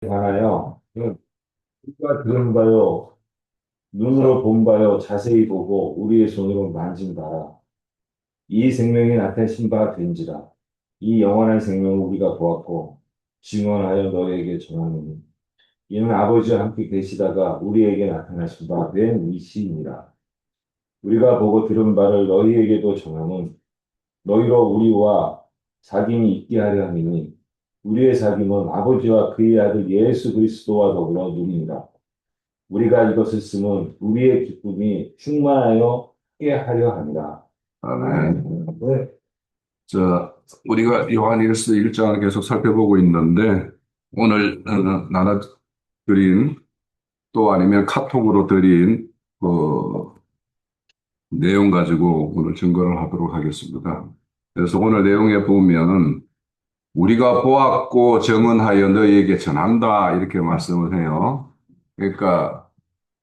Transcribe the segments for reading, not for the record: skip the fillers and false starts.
관하여 우리가 들은 바요, 눈으로 본 바요, 자세히 보고 우리의 손으로 만진 바라. 이 생명이 나타내신 바 된지라. 이 영원한 생명을 우리가 보았고 증언하여 너에게 전하노니 이는 아버지와 함께 계시다가 우리에게 나타나신 바 된 이시니라. 우리가 보고 들은 바를 너희에게도 전하는 너희로 우리와 사귐이 있게 하려 함이니 우리의 사귐은 아버지와 그의 아들 예수 그리스도와 더불어 누리니라. 우리가 이것을 쓰면 우리의 기쁨이 충만하여 하게 하려 함이라. 아멘. 네. 자, 우리가 요한일서 1장을 계속 살펴보고 있는데, 오늘 나눠드린 또 아니면 카톡으로 드린 그 내용 가지고 오늘 증거를 하도록 하겠습니다. 그래서 오늘 내용에 보면 우리가 보았고 증언하여 너희에게 전한다 이렇게 말씀을 해요. 그러니까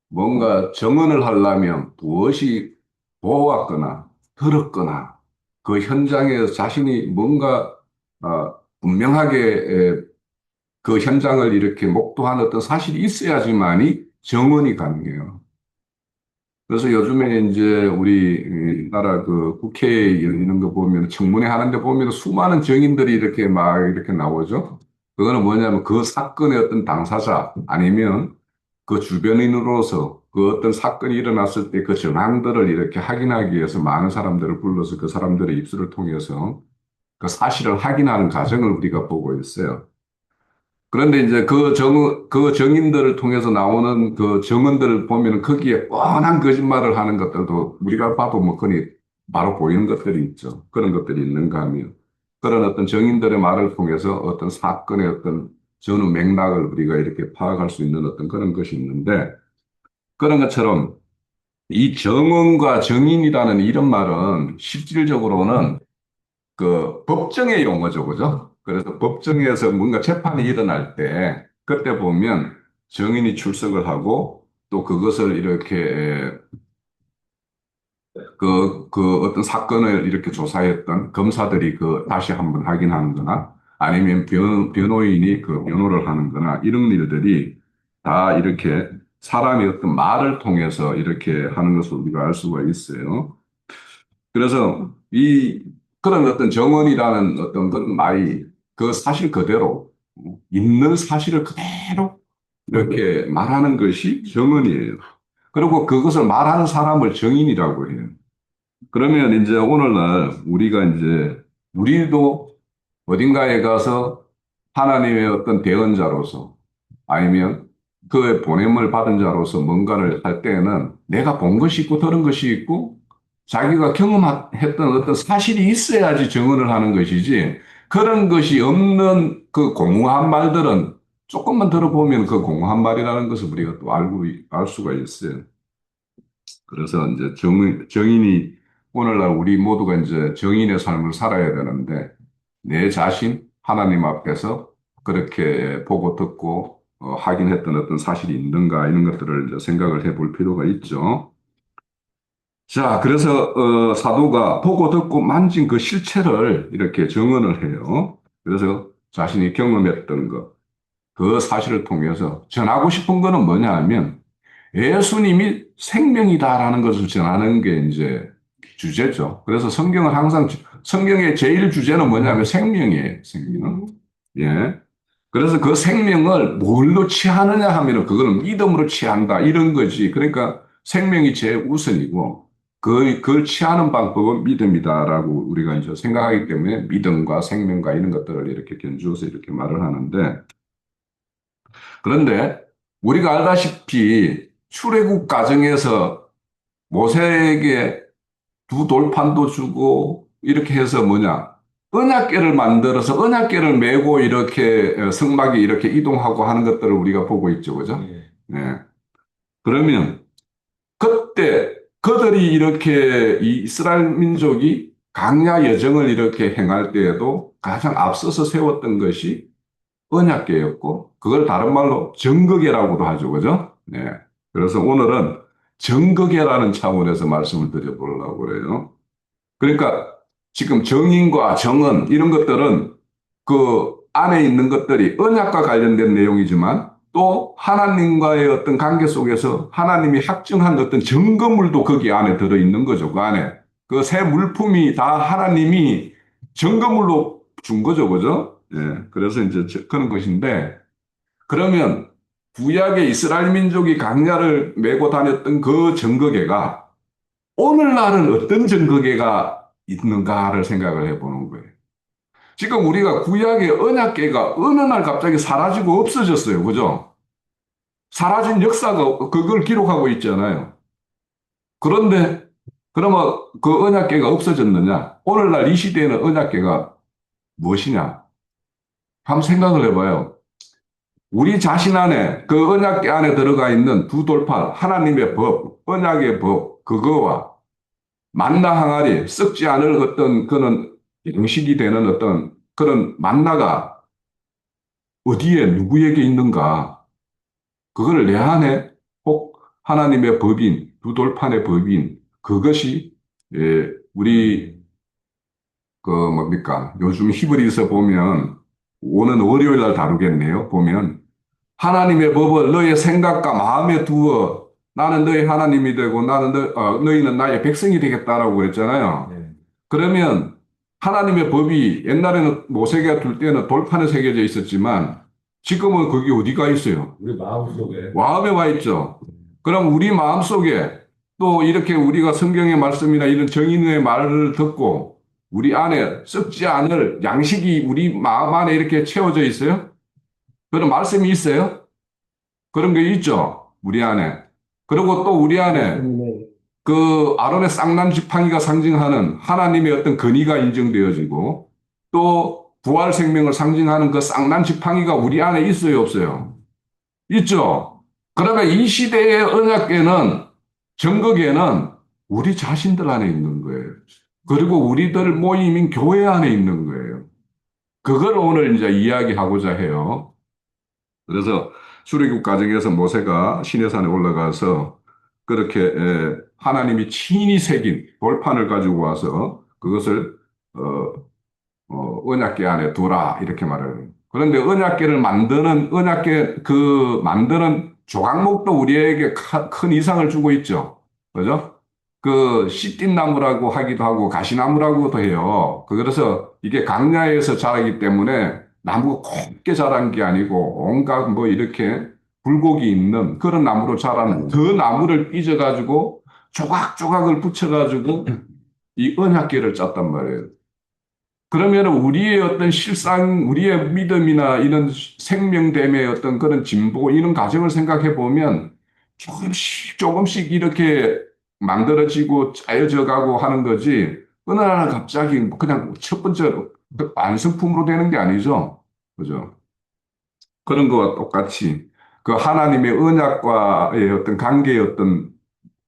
뭔가 증언을 하려면 무엇이 보았거나 들었거나 그 현장에서 자신이 뭔가 분명하게 그 현장을 이렇게 목도한 어떤 사실이 있어야지만이 증언이 가능해요. 그래서 요즘에 이제 우리 나라 그 국회에 이런 거 보면 청문회 하는데 보면 수많은 증인들이 이렇게 막 이렇게 나오죠. 그거는 뭐냐면 그 사건의 어떤 당사자 아니면 그 주변인으로서 그 어떤 사건이 일어났을 때 그 정황들을 이렇게 확인하기 위해서 많은 사람들을 불러서 그 사람들의 입술을 통해서 그 사실을 확인하는 과정을 우리가 보고 있어요. 그런데 이제 그 정인들을 통해서 나오는 그 정언들을 보면 거기에 뻔한 거짓말을 하는 것들도 우리가 봐도 뭐 그니 바로 보이는 것들이 있죠. 그런 것들이 있는가 하면 그런 어떤 정인들의 말을 통해서 어떤 사건의 어떤 전후 맥락을 우리가 이렇게 파악할 수 있는 어떤 그런 것이 있는데 그런 것처럼 이 정언과 정인이라는 이런 말은 실질적으로는 그 법정의 용어죠, 그죠? 그래서 법정에서 뭔가 재판이 일어날 때 그때 보면 증인이 출석을 하고 또 그것을 이렇게 그 어떤 사건을 이렇게 조사했던 검사들이 그 다시 한번 확인하는 거나 아니면 변호인이 그 변호를 하는 거나 이런 일들이 다 이렇게 사람이 어떤 말을 통해서 이렇게 하는 것을 우리가 알 수가 있어요. 그래서 그런 어떤 정언이라는 어떤 그런 말이 그 사실 그대로 있는 사실을 그대로 이렇게 말하는 것이 정언이에요. 그리고 그것을 말하는 사람을 정인이라고 해요. 그러면 이제 오늘날 우리가 이제 우리도 어딘가에 가서 하나님의 어떤 대언자로서 아니면 그의 보냄을 받은 자로서 뭔가를 할 때에는 내가 본 것이 있고 들은 것이 있고 자기가 경험했던 어떤 사실이 있어야지 증언을 하는 것이지 그런 것이 없는 그 공허한 말들은 조금만 들어보면 그 공허한 말이라는 것을 우리가 또 알 수가 있어요. 그래서 이제 정인이 오늘날 우리 모두가 이제 정인의 삶을 살아야 되는데 내 자신 하나님 앞에서 그렇게 보고 듣고 확인했던 어떤 사실이 있는가 이런 것들을 이제 생각을 해볼 필요가 있죠. 자, 그래서 사도가 보고 듣고 만진 그 실체를 이렇게 증언을 해요. 그래서 자신이 경험했던 것, 그 사실을 통해서 전하고 싶은 거는 뭐냐 하면 예수님이 생명이다라는 것을 전하는 게 이제 주제죠. 그래서 성경은 항상 성경의 제일 주제는 뭐냐면 생명이에요. 생명. 예. 그래서 그 생명을 뭘로 취하느냐 하면은 그거는 믿음으로 취한다 이런 거지. 그러니까 생명이 제일 우선이고 그걸 취하는 방법은 믿음이다라고 우리가 이제 생각하기 때문에 믿음과 생명과 이런 것들을 이렇게 견주어서 이렇게 말을 하는데 그런데 우리가 알다시피 출애굽 과정에서 모세에게 두 돌판도 주고 이렇게 해서 뭐냐 언약궤를 만들어서 언약궤를 메고 이렇게 성막이 이렇게 이동하고 하는 것들을 우리가 보고 있죠, 그죠? 네. 네. 그러면 그때 그들이 이렇게 이 이스라엘 민족이 광야 여정을 이렇게 행할 때에도 가장 앞서서 세웠던 것이 언약궤였고 그걸 다른 말로 정거궤라고도 하죠. 그죠? 네. 그래서 오늘은 정거궤라는 차원에서 말씀을 드려보려고 그래요. 그러니까 지금 정인과 정언 이런 것들은 그 안에 있는 것들이 언약과 관련된 내용이지만 또 하나님과의 어떤 관계 속에서 하나님이 확증한 어떤 증거물도 거기 안에 들어있는 거죠. 그 안에. 그 새 물품이 다 하나님이 증거물로 준 거죠. 그죠? 예. 그래서 이제 그런 것인데 그러면 구약의 이스라엘 민족이 강야를 메고 다녔던 그 증거계가 오늘날은 어떤 증거계가 있는가를 생각을 해보는 거예요. 지금 우리가 구약의 언약계가 어느 날 갑자기 사라지고 없어졌어요. 그죠? 사라진 역사가 그걸 기록하고 있잖아요. 그런데 그러면 그 언약계가 없어졌느냐? 오늘날 이 시대에는 언약계가 무엇이냐? 한번 생각을 해봐요. 우리 자신 안에 그 언약계 안에 들어가 있는 두 돌판 하나님의 법, 언약의 법 그거와 만나 항아리 썩지 않을 어떤 그런 양식이 되는 어떤 그런 만나가 어디에 누구에게 있는가? 그거를 내 안에 혹 하나님의 법인 두 돌판의 법인 그것이 우리 그 뭡니까? 요즘 히브리서 보면 오는 월요일 날 다루겠네요. 보면 하나님의 법을 너의 생각과 마음에 두어 나는 너의 하나님이 되고 나는 너희는 나의 백성이 되겠다라고 그랬잖아요. 네. 그러면 하나님의 법이 옛날에는 모세가 둘 때는 돌판에 새겨져 있었지만 지금은 거기 어디가 있어요? 우리 마음속에. 마음에 와 있죠. 그럼 우리 마음속에 또 이렇게 우리가 성경의 말씀이나 이런 정인의 말을 듣고 우리 안에 썩지 않을 양식이 우리 마음 안에 이렇게 채워져 있어요? 그런 말씀이 있어요? 그런 게 있죠. 우리 안에. 그리고 또 우리 안에 네. 그 아론의 쌍난 지팡이가 상징하는 하나님의 어떤 권위가 인정되어지고 또 부활 생명을 상징하는 그 쌍난 지팡이가 우리 안에 있어요, 없어요? 있죠. 그러면 이 시대의 언약계는 정거계는 우리 자신들 안에 있는 거예요. 그리고 우리들 모임인 교회 안에 있는 거예요. 그걸 오늘 이제 이야기하고자 해요. 그래서 출애굽 과정에서 모세가 시내산에 올라가서 그렇게 하나님이 친히 새긴 돌판을 가지고 와서 그것을 언약궤 안에 두라 이렇게 말해요. 그런데 언약궤를 만드는 언약궤 그 만드는 조각목도 우리에게 큰 이상을 주고 있죠. 그죠? 그 씨띠나무라고 하기도 하고 가시나무라고도 해요. 그래서 이게 강야에서 자라기 때문에 나무가 곱게 자란 게 아니고 온갖 뭐 이렇게 굴곡이 있는 그런 나무로 자라는 그 나무를 삐져가지고 조각조각을 붙여가지고 이 언약궤를 짰단 말이에요. 그러면 우리의 어떤 실상, 우리의 믿음이나 이런 생명됨의 어떤 그런 진보, 이런 과정을 생각해 보면 조금씩 조금씩 이렇게 만들어지고 짜여져 가고 하는 거지, 어느 날 갑자기 그냥 첫 번째 완성품으로 되는 게 아니죠. 그죠? 그런 거와 똑같이 그 하나님의 언약과의 어떤 관계의 어떤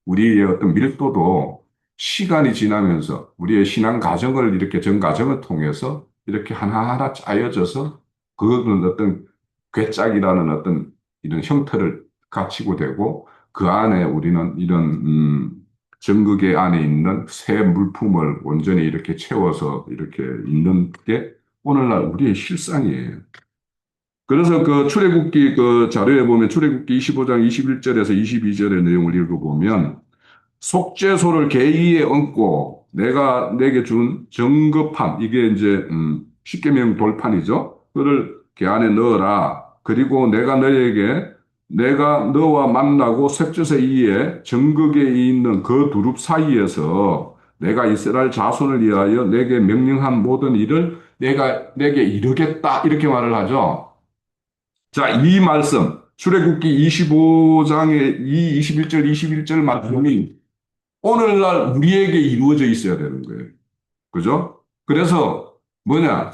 우리의 어떤 밀도도 시간이 지나면서 우리의 신앙 과정을 이렇게 전 과정을 통해서 이렇게 하나하나 짜여져서 그거는 어떤 괴짝이라는 어떤 이런 형태를 갖추고 되고 그 안에 우리는 이런 전극의 안에 있는 새 물품을 온전히 이렇게 채워서 이렇게 있는 게 오늘날 우리의 실상이에요. 그래서 그 출애굽기 그 자료에 보면 출애굽기 25장 21절에서 22절의 내용을 읽어보면 속죄소를 계 위에 얹고 내가 내게 준 정급판 이게 이제 십계명 돌판이죠. 그를 그 안에 넣어라. 그리고 내가 너와 만나고 셋째 이에 정극에 있는 그 두릅 사이에서 내가 이스라엘 자손을 위하여 내게 명령한 모든 일을 내가 내게 이루겠다 이렇게 말을 하죠. 자, 이 말씀 출애굽기 25장의 이 21절 21절 말씀이 오늘날 우리에게 이루어져 있어야 되는 거예요. 그죠? 그래서 뭐냐?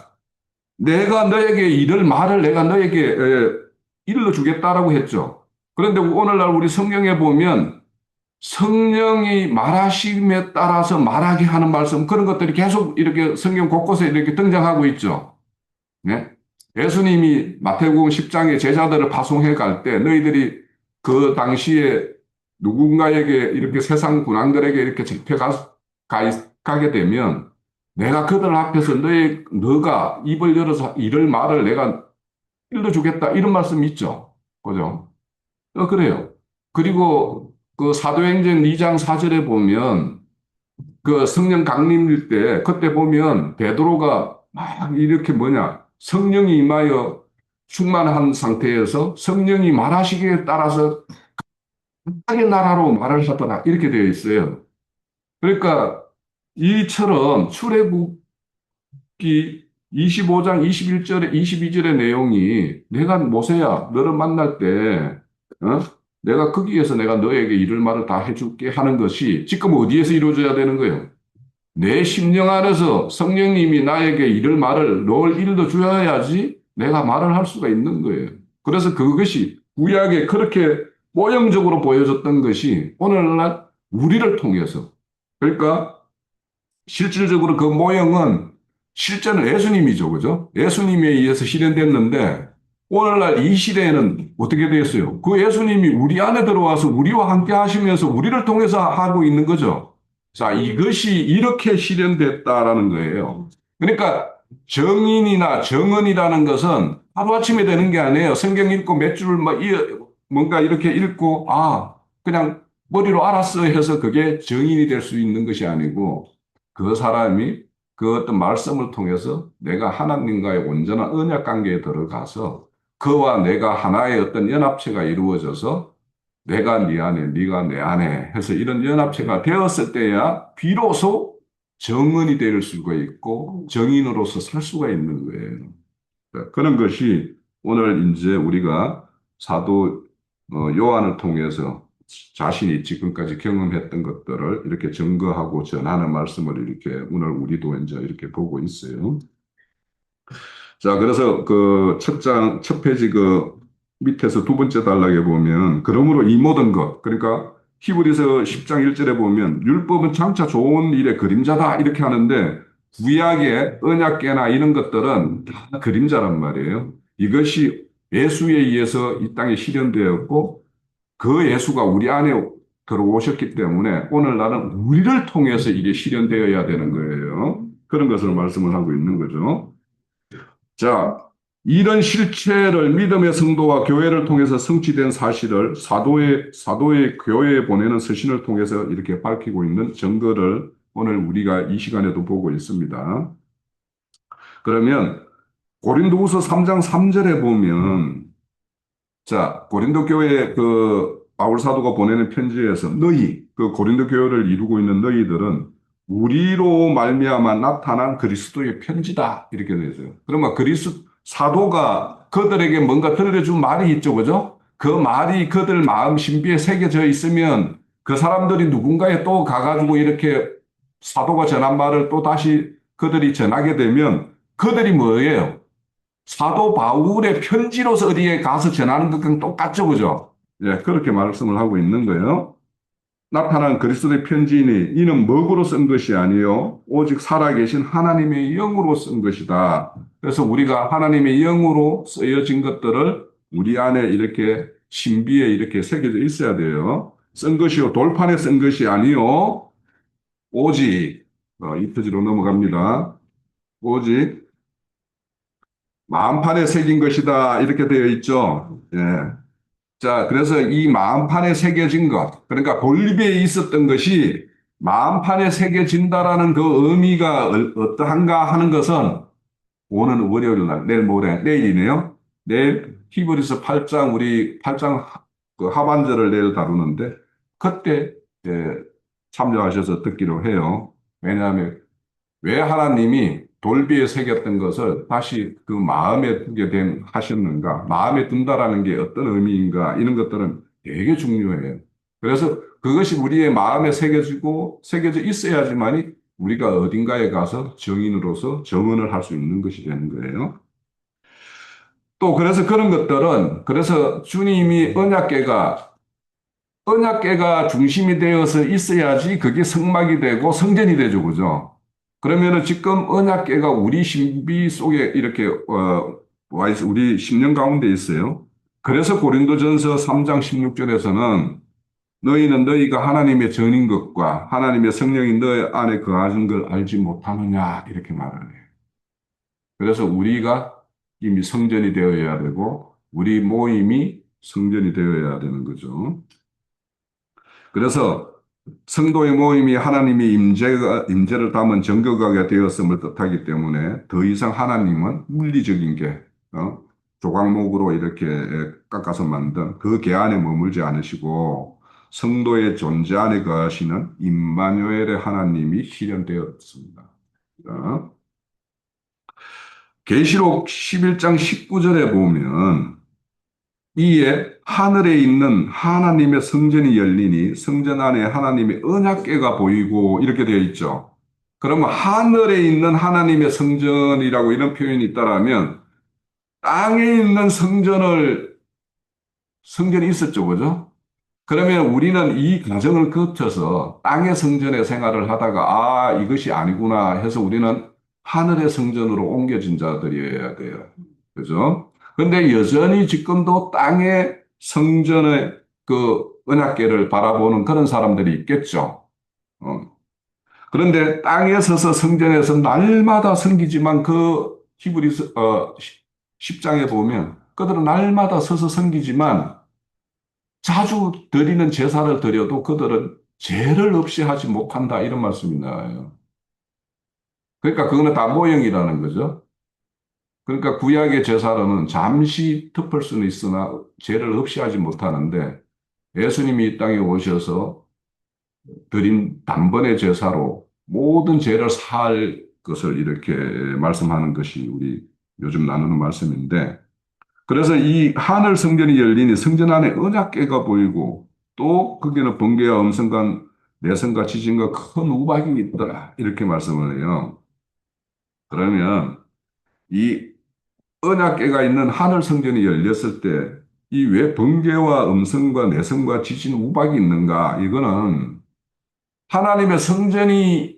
내가 너에게 이를 말을 내가 너에게 일러 주겠다라고 했죠. 그런데 오늘날 우리 성경에 보면 성령이 말하심에 따라서 말하게 하는 말씀 그런 것들이 계속 이렇게 성경 곳곳에 이렇게 등장하고 있죠. 네? 예수님이 마태복음 10장에 제자들을 파송해 갈 때 너희들이 그 당시에 누군가에게 이렇게 세상 군왕들에게 이렇게 가게 되면 내가 그들 앞에서 너가 입을 열어서 이럴 말을 내가 일러주겠다. 이런 말씀 있죠. 그죠? 그래요. 그리고 그 사도행전 2장 4절에 보면 그 성령 강림일 때 그때 보면 베드로가 막 이렇게 성령이 임하여 충만한 상태에서 성령이 말하시기에 따라서 하나님의 나라로 말을 하더라. 이렇게 되어 있어요. 그러니까 이처럼 출애굽기 25장 21절에 22절의 내용이 내가 모세야 너를 만날 때 내가 거기에서 내가 너에게 이럴 말을 다 해줄게 하는 것이 지금 어디에서 이루어져야 되는 거예요? 내 심령 안에서 성령님이 나에게 이럴 말을 널 일러 주어야지 내가 말을 할 수가 있는 거예요. 그래서 그것이 구약에 그렇게 모형적으로 보여줬던 것이 오늘날 우리를 통해서 그러니까 실질적으로 그 모형은 실제는 예수님이죠. 그죠? 예수님에 의해서 실현됐는데 오늘날 이 시대에는 어떻게 되었어요? 그 예수님이 우리 안에 들어와서 우리와 함께 하시면서 우리를 통해서 하고 있는 거죠. 자, 이것이 이렇게 실현됐다라는 거예요. 그러니까 정인이나 정언이라는 것은 하루아침에 되는 게 아니에요. 성경 읽고 몇 줄을 뭔가 이렇게 읽고, 그냥 머리로 알았어 해서 그게 정인이 될 수 있는 것이 아니고 그 사람이 그 어떤 말씀을 통해서 내가 하나님과의 온전한 언약 관계에 들어가서 그와 내가 하나의 어떤 연합체가 이루어져서 내가 네 안에, 네가 내 안에 해서 이런 연합체가 되었을 때야 비로소 정은이 될 수가 있고 정인으로서 살 수가 있는 거예요. 그런 것이 오늘 이제 우리가 사도 요한을 통해서 자신이 지금까지 경험했던 것들을 이렇게 증거하고 전하는 말씀을 이렇게 오늘 우리도 이제 이렇게 보고 있어요. 자, 그래서 그 첫 페이지 그 밑에서 두 번째 단락에 보면 그러므로 이 모든 것, 그러니까 히브리서 10장 1절에 보면 율법은 장차 좋은 일의 그림자다 이렇게 하는데 구약의 언약궤나 이런 것들은 다 그림자란 말이에요. 이것이 예수에 의해서 이 땅에 실현되었고 그 예수가 우리 안에 들어오셨기 때문에 오늘날은 우리를 통해서 이게 실현되어야 되는 거예요. 그런 것을 말씀을 하고 있는 거죠. 자, 이런 실체를 믿음의 성도와 교회를 통해서 성취된 사실을 사도의 교회에 보내는 서신을 통해서 이렇게 밝히고 있는 증거를 오늘 우리가 이 시간에도 보고 있습니다. 그러면 고린도후서 3장 3절에 보면 자, 고린도 교회 그 바울 사도가 보내는 편지에서 그 고린도 교회를 이루고 있는 너희들은 우리로 말미암아 나타난 그리스도의 편지다 이렇게 되어 있어요. 그러면 사도가 그들에게 뭔가 들려준 말이 있죠, 그죠? 그 말이 그들 마음 신비에 새겨져 있으면 그 사람들이 누군가에 또 가가지고 이렇게 사도가 전한 말을 또 다시 그들이 전하게 되면 그들이 뭐예요? 사도 바울의 편지로서 어디에 가서 전하는 것과 똑같죠, 그죠? 예, 그렇게 말씀을 하고 있는 거예요. 나타난 그리스도의 편지이니 이는 먹으로 쓴 것이 아니요 오직 살아계신 하나님의 영으로 쓴 것이다. 그래서 우리가 하나님의 영으로 쓰여진 것들을 우리 안에 이렇게 신비에 이렇게 새겨져 있어야 돼요. 쓴 것이요 돌판에 쓴 것이 아니요 오직 이 표지로 넘어갑니다. 오직 마음판에 새긴 것이다. 이렇게 되어 있죠. 예. 자, 그래서 이 마음판에 새겨진 것, 그러니까 볼리비아에 있었던 것이 마음판에 새겨진다라는 그 의미가 어떠한가 하는 것은 오는 월요일 날, 내일 모레, 내일이네요. 내일 히브리서 8장, 우리 8장 그 하반절을 내일 다루는데 그때 참여하셔서 듣기로 해요. 왜냐하면 왜 하나님이 돌비에 새겼던 것을 다시 그 마음에 두게 하셨는가, 마음에 둔다라는 게 어떤 의미인가, 이런 것들은 되게 중요해요. 그래서 그것이 우리의 마음에 새겨져 있어야지만이 우리가 어딘가에 가서 정인으로서 정언을 할 수 있는 것이 되는 거예요. 또 그래서 그런 것들은, 그래서 주님이 언약궤가 중심이 되어서 있어야지 그게 성막이 되고 성전이 되죠. 그죠? 그러면은 지금 언약궤가 우리 신비 속에 이렇게 와 있어 우리 심령 가운데 있어요. 그래서 고린도전서 3장 16절에서는 너희는 너희가 하나님의 전인 것과 하나님의 성령이 너희 안에 거하는 걸 알지 못하느냐 이렇게 말을 해요. 그래서 우리가 이미 성전이 되어야 되고 우리 모임이 성전이 되어야 되는 거죠. 그래서 성도의 모임이 하나님의 임재를 담은 정교하게 되었음을 뜻하기 때문에 더 이상 하나님은 물리적인 게 조각목으로 이렇게 깎아서 만든 그 계 안에 머물지 않으시고 성도의 존재 안에 거하시는 임마누엘의 하나님이 실현되었습니다. 계시록 11장 19절에 보면 이에 하늘에 있는 하나님의 성전이 열리니 성전 안에 하나님의 언약궤가 보이고 이렇게 되어 있죠. 그러면 하늘에 있는 하나님의 성전이라고 이런 표현이 있다라면 땅에 있는 성전이 있었죠. 그죠? 그러면 우리는 이 과정을 거쳐서 땅의 성전의 생활을 하다가 이것이 아니구나 해서 우리는 하늘의 성전으로 옮겨진 자들이어야 돼요. 그죠? 근데 여전히 지금도 땅의 성전의 그 언약궤를 바라보는 그런 사람들이 있겠죠. 어. 그런데 땅에 서서 성전에서 날마다 섬기지만 그 히브리서 10장에 보면 그들은 날마다 서서 섬기지만 자주 드리는 제사를 드려도 그들은 죄를 없이 하지 못한다 이런 말씀이 나와요. 그러니까 그거는 다 모형이라는 거죠. 그러니까 구약의 제사로는 잠시 덮을 수는 있으나 죄를 없이 하지 못하는데 예수님이 이 땅에 오셔서 드린 단번의 제사로 모든 죄를 사할 것을 이렇게 말씀하는 것이 우리 요즘 나누는 말씀인데 그래서 이 하늘 성전이 열리니 성전 안에 언약궤가 보이고 또 거기는 번개와 음성과 내성과 지진과 큰 우박이 있더라 이렇게 말씀을 해요. 그러면 이 언약궤가 있는 하늘 성전이 열렸을 때 이 왜 번개와 음성과 내성과 지진 우박이 있는가? 이거는 하나님의 성전이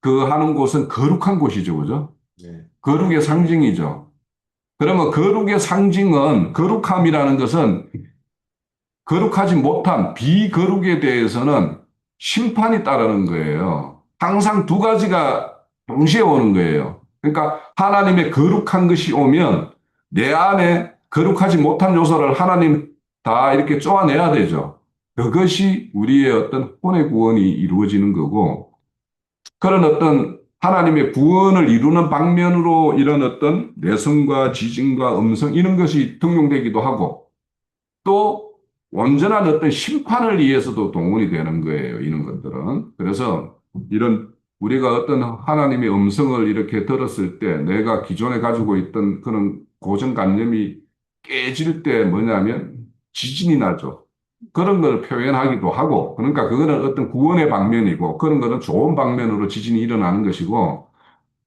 그 하는 곳은 거룩한 곳이죠, 그죠? 네. 거룩의 상징이죠. 그러면 거룩의 상징은 거룩함이라는 것은 거룩하지 못한 비거룩에 대해서는 심판이 따르는 거예요. 항상 두 가지가 동시에 오는 거예요. 그러니까 하나님의 거룩한 것이 오면 내 안에 거룩하지 못한 요소를 하나님 다 이렇게 쪼아내야 되죠. 그것이 우리의 어떤 혼의 구원이 이루어지는 거고 그런 어떤 하나님의 구원을 이루는 방면으로 이런 어떤 내성과 지진과 음성 이런 것이 등용되기도 하고 또 온전한 어떤 심판을 위해서도 동원이 되는 거예요. 이런 것들은. 그래서 이런 우리가 어떤 하나님의 음성을 이렇게 들었을 때 내가 기존에 가지고 있던 그런 고정관념이 깨질 때 뭐냐면 지진이 나죠. 그런 걸 표현하기도 하고 그러니까 그거는 어떤 구원의 방면이고 그런 거는 좋은 방면으로 지진이 일어나는 것이고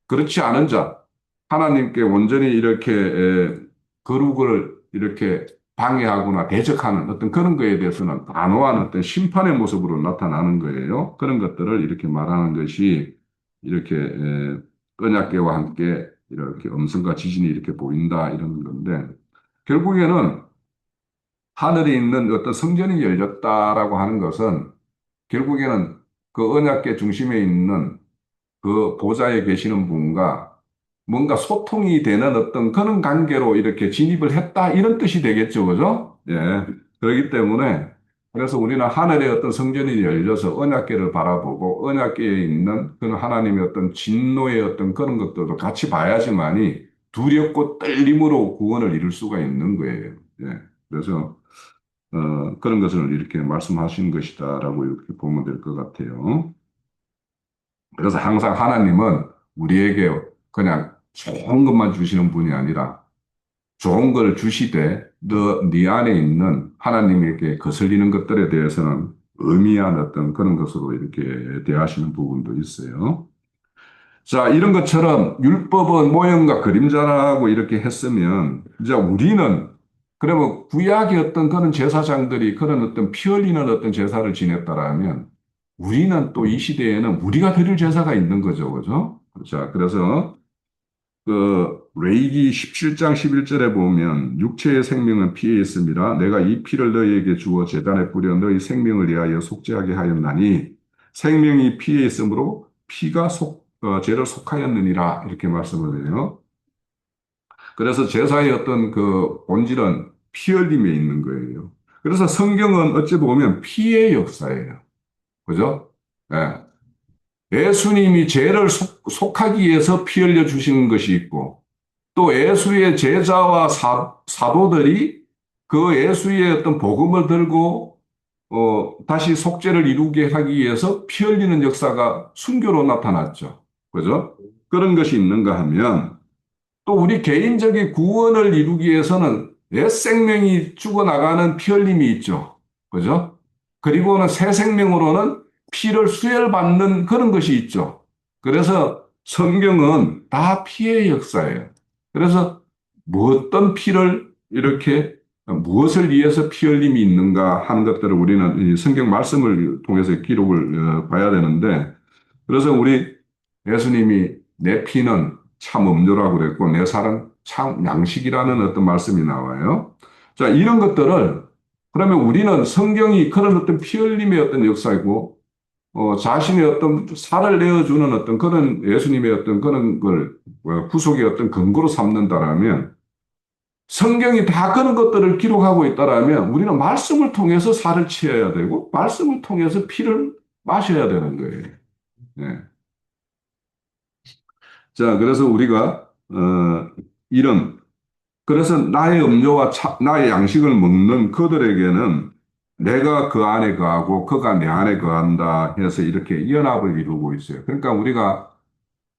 그렇지 않은 자, 하나님께 온전히 이렇게 거룩을 이렇게 방해하거나 대적하는 어떤 그런 거에 대해서는 단호한 어떤 심판의 모습으로 나타나는 거예요. 그런 것들을 이렇게 말하는 것이 이렇게 언약궤와 함께 이렇게 음성과 지진이 이렇게 보인다 이런 건데 결국에는 하늘에 있는 어떤 성전이 열렸다라고 하는 것은 결국에는 그 언약궤 중심에 있는 그 보좌에 계시는 분과 뭔가 소통이 되는 어떤 그런 관계로 이렇게 진입을 했다 이런 뜻이 되겠죠, 그죠? 예. 그렇기 때문에 그래서 우리는 하늘의 어떤 성전이 열려서 언약궤를 바라보고 언약궤에 있는 그런 하나님의 어떤 진노의 어떤 그런 것들도 같이 봐야지만이 두렵고 떨림으로 구원을 이룰 수가 있는 거예요. 예. 그래서 그런 것을 이렇게 말씀하신 것이다라고 이렇게 보면 될 것 같아요. 그래서 항상 하나님은 우리에게 그냥 좋은 것만 주시는 분이 아니라 좋은 걸 주시되 네 안에 있는 하나님에게 거슬리는 것들에 대해서는 의미한 어떤 그런 것으로 이렇게 대하시는 부분도 있어요. 자, 이런 것처럼 율법은 모형과 그림자라고 이렇게 했으면 이제 우리는 그러면 구약의 어떤 그런 제사장들이 그런 어떤 피 흘리는 어떤 제사를 지냈다라면 우리는 또 이 시대에는 우리가 드릴 제사가 있는 거죠. 그죠? 자, 그래서 레위기 17장 11절에 보면 육체의 생명은 피에 있음이라 내가 이 피를 너희에게 주어 제단에 뿌려 너희 생명을 위하여 속죄하게 하였나니 생명이 피에 있으므로 피가 죄를 속하였느니라 이렇게 말씀을 해요. 그래서 제사의 어떤 그 본질은 피 흘림에 있는 거예요. 그래서 성경은 어찌 보면 피의 역사예요. 그죠? 예. 예수님이 죄를 속하기 위해서 피 흘려 주시는 것이 있고 또 예수의 제자와 사도들이 그 예수의 어떤 복음을 들고 다시 속죄를 이루게 하기 위해서 피 흘리는 역사가 순교로 나타났죠. 그죠? 그런 것이 있는가 하면 또 우리 개인적인 구원을 이루기 위해서는 옛 생명이 죽어나가는 피 흘림이 있죠. 그죠? 그리고는 새 생명으로는 피를 수혈받는 그런 것이 있죠. 그래서 성경은 다 피의 역사예요. 그래서 어떤 피를 이렇게 무엇을 위해서 피 흘림이 있는가 하는 것들을 우리는 이 성경 말씀을 통해서 기록을 봐야 되는데 그래서 우리 예수님이 내 피는 참 음료라고 그랬고 내 살은 참 양식이라는 어떤 말씀이 나와요. 자, 이런 것들을 그러면 우리는 성경이 그런 어떤 피 흘림의 어떤 역사이고 자신의 어떤 살을 내어주는 어떤 그런 예수님의 어떤 그런 걸 구속의 어떤 근거로 삼는다라면 성경이 다 그런 것들을 기록하고 있다라면 우리는 말씀을 통해서 살을 취해야 되고 말씀을 통해서 피를 마셔야 되는 거예요. 네. 자, 그래서 우리가 이런 그래서 나의 음료와 나의 양식을 먹는 그들에게는 내가 그 안에 거하고 그가 내 안에 거한다 해서 이렇게 연합을 이루고 있어요. 그러니까 우리가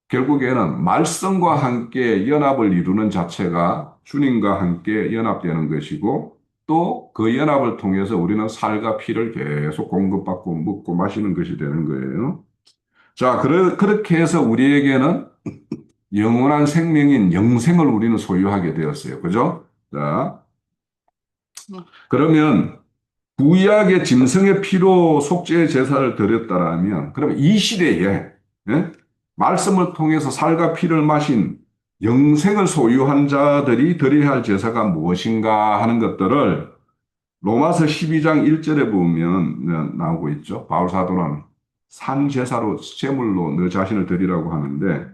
결국에는 말씀과 함께 연합을 이루는 자체가 주님과 함께 연합되는 것이고 또 그 연합을 통해서 우리는 살과 피를 계속 공급받고 먹고 마시는 것이 되는 거예요. 자, 그렇게 해서 우리에게는 영원한 생명인 영생을 우리는 소유하게 되었어요. 그죠? 자, 그러면 구약의 짐승의 피로 속죄의 제사를 드렸다라면, 그러면 이 시대에, 예? 말씀을 통해서 살과 피를 마신 영생을 소유한 자들이 드려야 할 제사가 무엇인가 하는 것들을 로마서 12장 1절에 보면 나오고 있죠. 바울 사도는 산 제사로 제물로 너 자신을 드리라고 하는데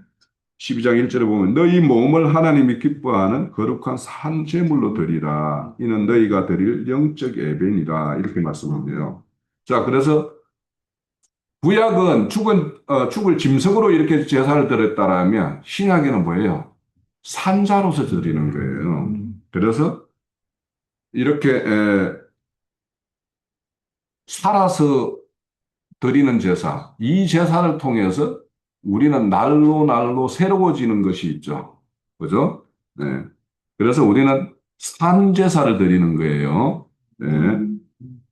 12장 1절에 보면 너희 몸을 하나님이 기뻐하는 거룩한 산 제물로 드리라. 이는 너희가 드릴 영적 예배니라. 이렇게 말씀하네요. 자, 그래서 구약은 죽을 짐승으로 이렇게 제사를 드렸다라면 신약에는 뭐예요? 산자로서 드리는 거예요. 그래서 이렇게 살아서 드리는 제사, 이 제사를 통해서 우리는 날로 날로 새로워지는 것이 있죠. 그죠? 네. 그래서 우리는 산제사를 드리는 거예요. 네.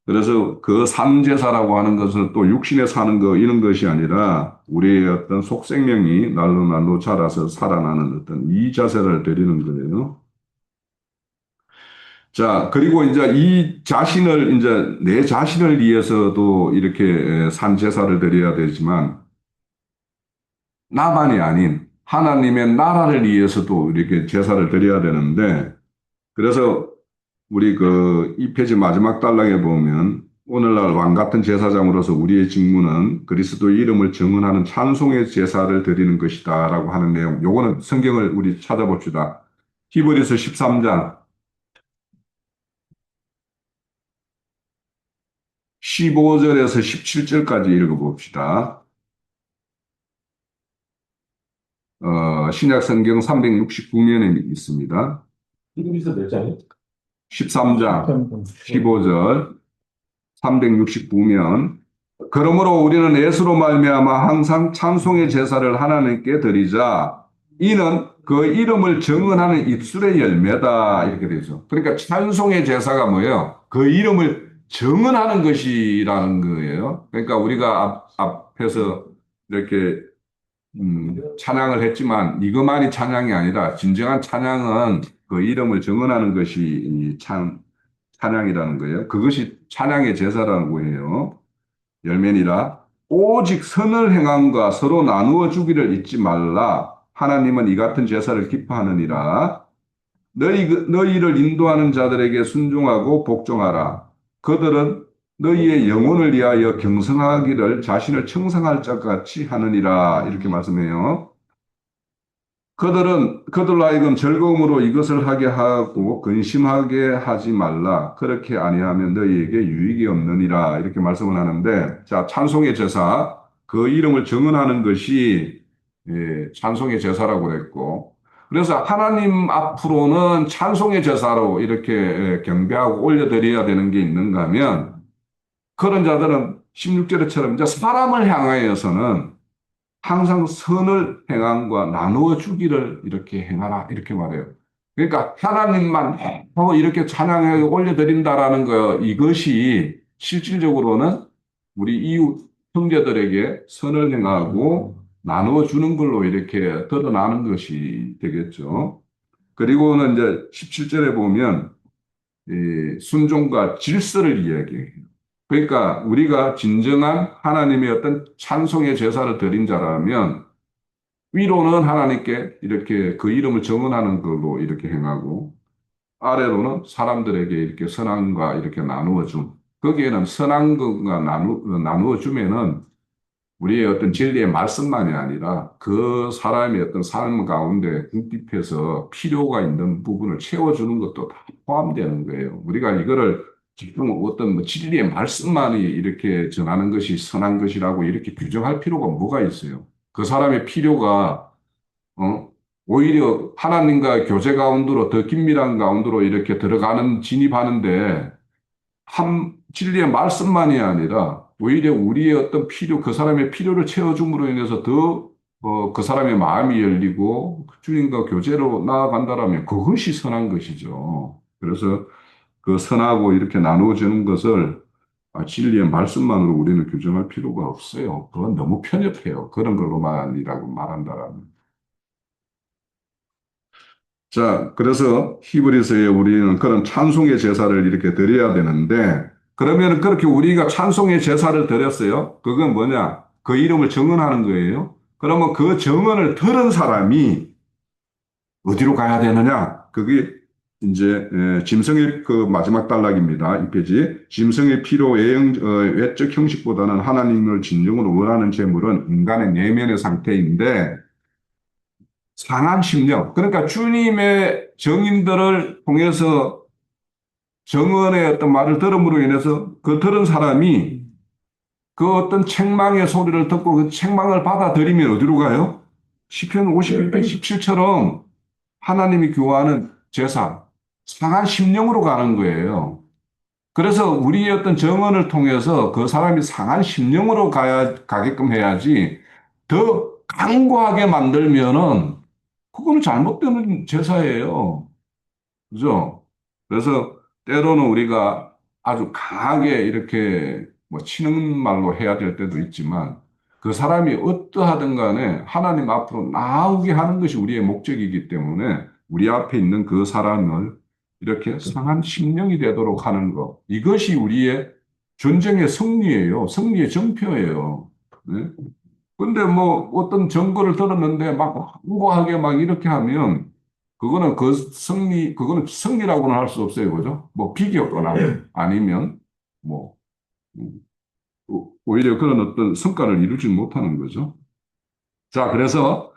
그래서 그 산제사라고 하는 것은 또 육신에 사는 거 이런 것이 아니라 우리의 어떤 속생명이 날로 날로 자라서 살아나는 어떤 이 자세를 드리는 거예요. 자, 그리고 이제 이제 내 자신을 위해서도 이렇게 산제사를 드려야 되지만 나만이 아닌 하나님의 나라를 위해서도 이렇게 제사를 드려야 되는데 그래서 우리 이 페이지 마지막 단락에 보면 오늘날 왕 같은 제사장으로서 우리의 직무는 그리스도의 이름을 증언하는 찬송의 제사를 드리는 것이다라고 하는 내용. 요거는 성경을 우리 찾아봅시다. 히브리서 13장 15절에서 17절까지 읽어봅시다. 신약 성경 369면에 있습니다. 히브리서 몇 장이요? 13장 15절 369면 그러므로 우리는 예수로 말미암아 항상 찬송의 제사를 하나님께 드리자 이는 그 이름을 증언하는 입술의 열매다 이렇게 되죠. 그러니까 찬송의 제사가 뭐예요? 그 이름을 증언하는 것이라는 거예요. 그러니까 우리가 앞에서 이렇게 찬양을 했지만 이것만이 찬양이 아니라 진정한 찬양은 그 이름을 증언하는 것이 찬양이라는 거예요. 그것이 찬양의 제사라고 해요. 열매니라. 오직 선을 행함과 서로 나누어 주기를 잊지 말라. 하나님은 이 같은 제사를 기뻐하느니라. 너희를 인도하는 자들에게 순종하고 복종하라. 그들은 너희의 영혼을 위하여 경성하기를 자신을 청성할 자 같이 하느니라. 이렇게 말씀해요. 그들로 하여금 즐거움으로 이것을 하게 하고 근심하게 하지 말라. 그렇게 아니하면 너희에게 유익이 없느니라. 이렇게 말씀을 하는데, 자, 찬송의 제사, 그 이름을 정언하는 것이 찬송의 제사라고 그랬고, 그래서 하나님 앞으로는 찬송의 제사로 이렇게 경배하고 올려드려야 되는 게 있는가 하면, 그런 자들은 16절처럼 이제 사람을 향하여서는 항상 선을 행함과 나누어 주기를 이렇게 행하라 이렇게 말해요. 그러니까 하나님만 하고 이렇게 찬양해 올려드린다라는 거 이것이 실질적으로는 우리 이웃 형제들에게 선을 행하고 나누어 주는 걸로 이렇게 드러나는 것이 되겠죠. 그리고는 이제 17절에 보면 이 순종과 질서를 이야기해요. 그러니까 우리가 진정한 하나님의 어떤 찬송의 제사를 드린 자라면 위로는 하나님께 이렇게 그 이름을 정언하는 걸로 이렇게 행하고 아래로는 사람들에게 이렇게 선함과 이렇게 나누어 줌. 거기에는 선한 것과 나누어 주면은 우리의 어떤 진리의 말씀만이 아니라 그 사람의 어떤 삶 가운데 궁핍해서 필요가 있는 부분을 채워주는 것도 다 포함되는 거예요. 우리가 이거를 지금 어떤 뭐 진리의 말씀만이 이렇게 전하는 것이 선한 것이라고 이렇게 규정할 필요가 뭐가 있어요? 그 사람의 필요가 오히려 하나님과 교제 가운데로 더 긴밀한 가운데로 이렇게 들어가는 진입하는데 진리의 말씀만이 아니라 오히려 우리의 어떤 그 사람의 필요를 채워줌으로 인해서 더, 그 사람의 마음이 열리고 주님과 교제로 나아간다라면 그것이 선한 것이죠. 그래서 그 선하고 이렇게 나누어지는 것을 진리의 말씀만으로 우리는 규정할 필요가 없어요. 그건 너무 편협해요. 그런 걸로만이라고 말한다라면. 자, 그래서 히브리서에 우리는 그런 찬송의 제사를 이렇게 드려야 되는데, 그러면 그렇게 우리가 찬송의 제사를 드렸어요. 그건 뭐냐? 그 이름을 정언하는 거예요. 그러면 그 정언을 들은 사람이 어디로 가야 되느냐? 그게 이제 짐승의 그 마지막 단락입니다. 이 페이지. 짐승의 피로 외적 형식보다는 하나님을 진정으로 원하는 제물은 인간의 내면의 상태인데 상한 심령. 그러니까 주님의 정인들을 통해서 정언의 어떤 말을 들음으로 인해서 그 들은 사람이 그 어떤 책망의 소리를 듣고 그 책망을 받아들이면 어디로 가요? 시편 51편 17처럼 하나님이 교화하는 제사, 상한 심령으로 가는 거예요. 그래서 우리의 어떤 정언을 통해서 그 사람이 상한 심령으로 가게끔 해야지 더 강고하게 만들면은 그거는 잘못된 제사예요. 그죠? 그래서 때로는 우리가 아주 강하게 이렇게 뭐 치는 말로 해야 될 때도 있지만 그 사람이 어떠하든 간에 하나님 앞으로 나오게 하는 것이 우리의 목적이기 때문에 우리 앞에 있는 그 사람을 이렇게 상한 심령이 되도록 하는 것. 이것이 우리의 전쟁의 승리예요. 승리의 전표예요. 네? 근데 뭐 어떤 정보를 들었는데 막 우아하게 막 이렇게 하면 그거는 승리라고는 할 수 없어요. 그죠? 뭐 비겼거나 아니면 뭐 음, 오히려 그런 어떤 성과를 이루지 못하는 거죠. 자, 그래서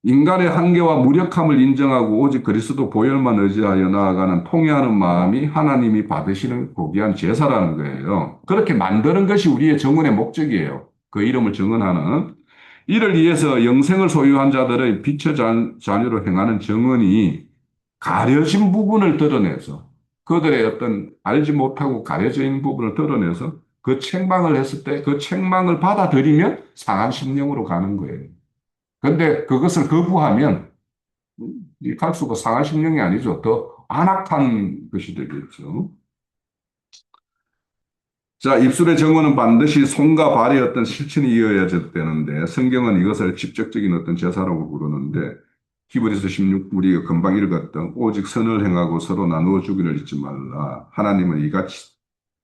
인간의 한계와 무력함을 인정하고 오직 그리스도 보혈만 의지하여 나아가는 통회하는 마음이 하나님이 받으시는 고귀한 제사라는 거예요. 그렇게 만드는 것이 우리의 정언의 목적이에요. 그 이름을 정언하는. 이를 위해서 영생을 소유한 자들의 빛의 자녀로 행하는 정언이 가려진 부분을 드러내서 그들의 어떤 알지 못하고 가려져 있는 부분을 드러내서 그 책망을 했을 때 그 책망을 받아들이면 상한 심령으로 가는 거예요. 근데 그것을 거부하면 갈 수가 상한 심령이 아니죠. 더 안악한 것이 되겠죠. 자, 입술의 정언은 반드시 손과 발의 어떤 실천이 이어야 되는데 성경은 이것을 직접적인 어떤 제사라고 부르는데 히브리서 16 우리가 금방 읽었던 오직 선을 행하고 서로 나누어 주기를 잊지 말라. 하나님은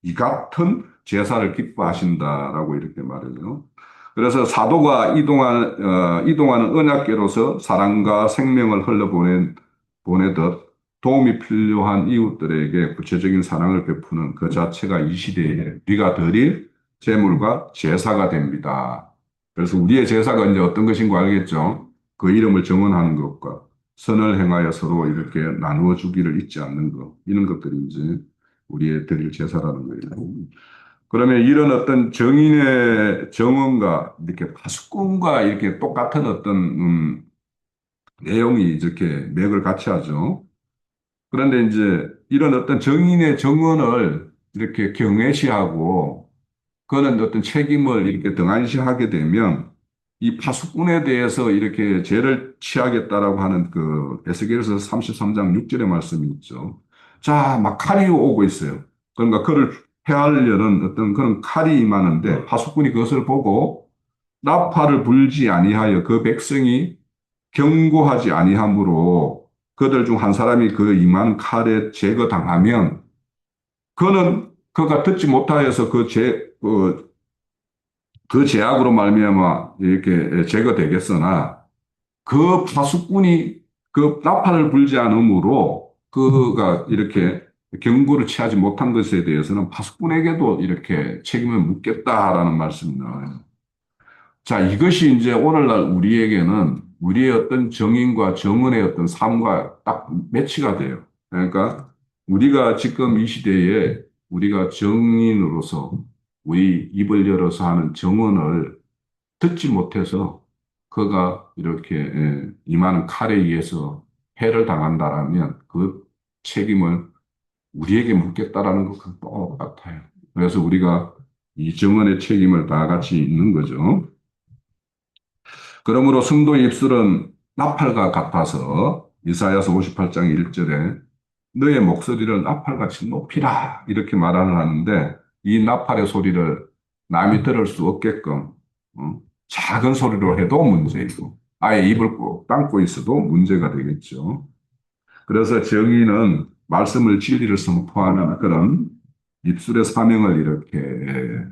이 같은 제사를 기뻐하신다라고 이렇게 말해요. 그래서 사도가 이동하는 언약궤로서 사랑과 생명을 보내듯 도움이 필요한 이웃들에게 구체적인 사랑을 베푸는 그 자체가 이 시대에 우리가 드릴 제물과 제사가 됩니다. 그래서 우리의 제사가 이제 어떤 것인 거 알겠죠? 그 이름을 정언하는 것과 선을 행하여 서로 이렇게 나누어 주기를 잊지 않는 것, 이런 것들이 이제 우리의 드릴 제사라는 거예요. 그러면 이런 어떤 정인의 정언과 이렇게 파수꾼과 이렇게 똑같은 어떤 내용이 이렇게 맥을 같이 하죠. 그런데 이제 이런 어떤 정인의 정언을 이렇게 경외시하고 그는 어떤 책임을 이렇게 등한시하게 되면 이 파수꾼에 대해서 이렇게 죄를 취하겠다라고 하는 그 에스겔서 33장 6절의 말씀이 있죠. 자, 막 칼이 오고 있어요. 그러니까 그를 해하려는 어떤 그런 칼이 임하는데 파수꾼이 그것을 보고 나팔을 불지 아니하여 그 백성이 경고하지 아니하므로 그들 중 한 사람이 그 임한 칼에 제거당하면 그는 그가 듣지 못하여서 그 제약으로 말미암아 이렇게 제거되겠으나 그 파수꾼이 그 나팔을 불지 않으므로 그가 이렇게 경고를 취하지 못한 것에 대해서는 파수꾼에게도 이렇게 책임을 묻겠다라는 말씀이 나와요. 자, 이것이 이제 오늘날 우리에게는 우리의 어떤 정인과 정언의 어떤 삶과 딱 매치가 돼요. 그러니까 우리가 지금 이 시대에 우리가 정인으로서 우리 입을 열어서 하는 정언을 듣지 못해서 그가 이렇게 임하는 칼에 의해서 해를 당한다라면 그 책임을 우리에게 묻겠다라는 것과 똑같아요. 그래서 우리가 이 정언의 책임을 다 같이 있는 거죠. 그러므로 성도의 입술은 나팔과 같아서 이사야서 58장 1절에 너의 목소리를 나팔같이 높이라 이렇게 말을 하는데 이 나팔의 소리를 남이 들을 수 없게끔 작은 소리로 해도 문제이고 아예 입을 꼭 닫고 있어도 문제가 되겠죠. 그래서 정의는 말씀을 진리를 선포하는 그런 입술의 사명을 이렇게